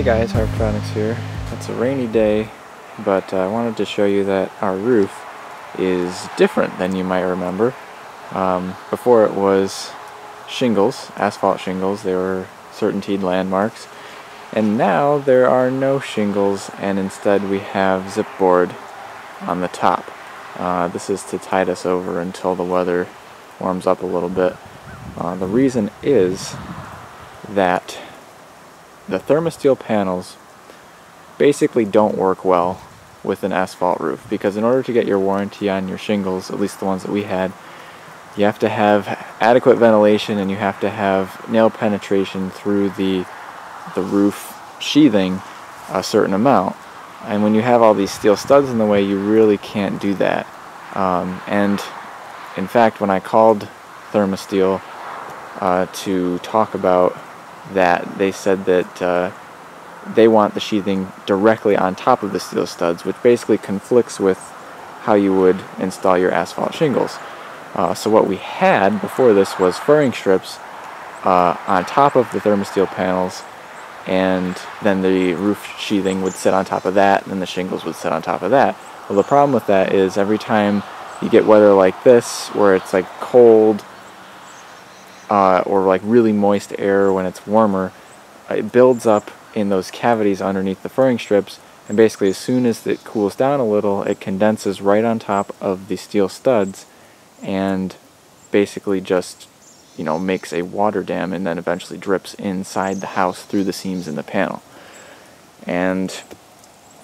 Hey guys, Harptronics here. It's a rainy day, but I wanted to show you that our roof is different than you might remember. Before it was shingles, asphalt shingles. They were certainteed landmarks. And now there are no shingles, and instead we have zipboard on the top. This is to tide us over until the weather warms up a little bit. The reason is that the Thermasteel panels basically don't work well with an asphalt roof, because in order to get your warranty on your shingles, at least the ones that we had, you have to have adequate ventilation and you have to have nail penetration through the roof sheathing a certain amount. And when you have all these steel studs in the way, you really can't do that. And in fact, when I called Thermasteel to talk about that, they said that they want the sheathing directly on top of the steel studs, which basically conflicts with how you would install your asphalt shingles. So what we had before this was furring strips on top of the Thermasteel panels, and then the roof sheathing would sit on top of that, and the shingles would sit on top of that. Well, the problem with that is every time you get weather like this, where it's like cold, or like really moist air when it's warmer, it builds up in those cavities underneath the furring strips, and basically as soon as it cools down a little, it condenses right on top of the steel studs and basically just, you know, makes a water dam, and then eventually drips inside the house through the seams in the panel. And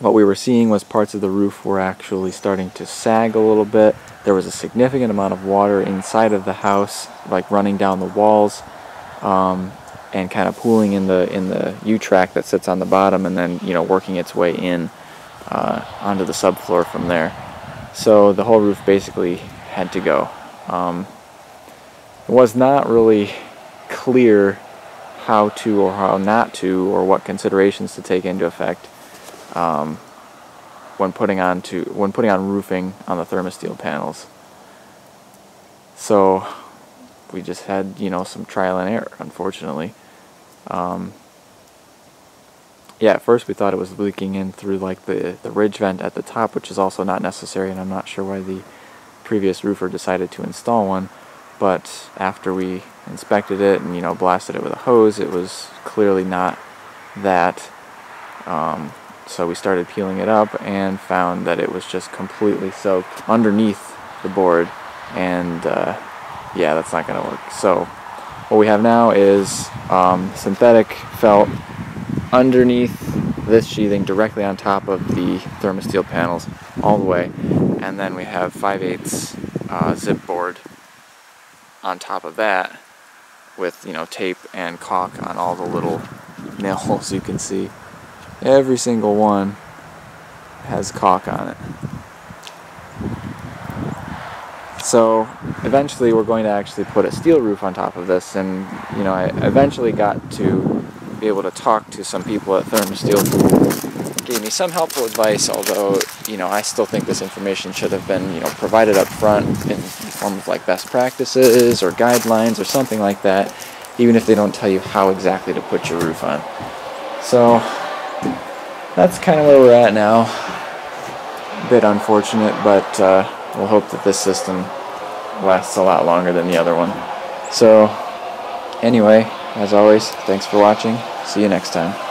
what we were seeing was parts of the roof were actually starting to sag a little bit. There was a significant amount of water inside of the house, like running down the walls, and kind of pooling in the U-track that sits on the bottom, and then, you know, working its way in onto the subfloor from there. So the whole roof basically had to go. It was not really clear how to or how not to, or what considerations to take into effect when putting on roofing on the Thermasteel panels. So we just had, you know, some trial and error, unfortunately. Yeah, at first we thought it was leaking in through like the ridge vent at the top, which is also not necessary, and I'm not sure why the previous roofer decided to install one. But after we inspected it and, you know, blasted it with a hose, it was clearly not that. So we started peeling it up and found that it was just completely soaked underneath the board, and yeah, that's not going to work. So what we have now is synthetic felt underneath this sheathing directly on top of the Thermasteel panels all the way, and then we have 5/8 zip board on top of that with, you know, tape and caulk on all the little nail holes you can see. Every single one has caulk on it. So eventually we're going to actually put a steel roof on top of this, and, you know, I eventually got to be able to talk to some people at Thermasteel who gave me some helpful advice, although, you know, I still think this information should have been, you know, provided up front in the form of like best practices or guidelines or something like that, even if they don't tell you how exactly to put your roof on. So that's kind of where we're at now. A bit unfortunate, but we'll hope that this system lasts a lot longer than the other one. So anyway, as always, thanks for watching. See you next time.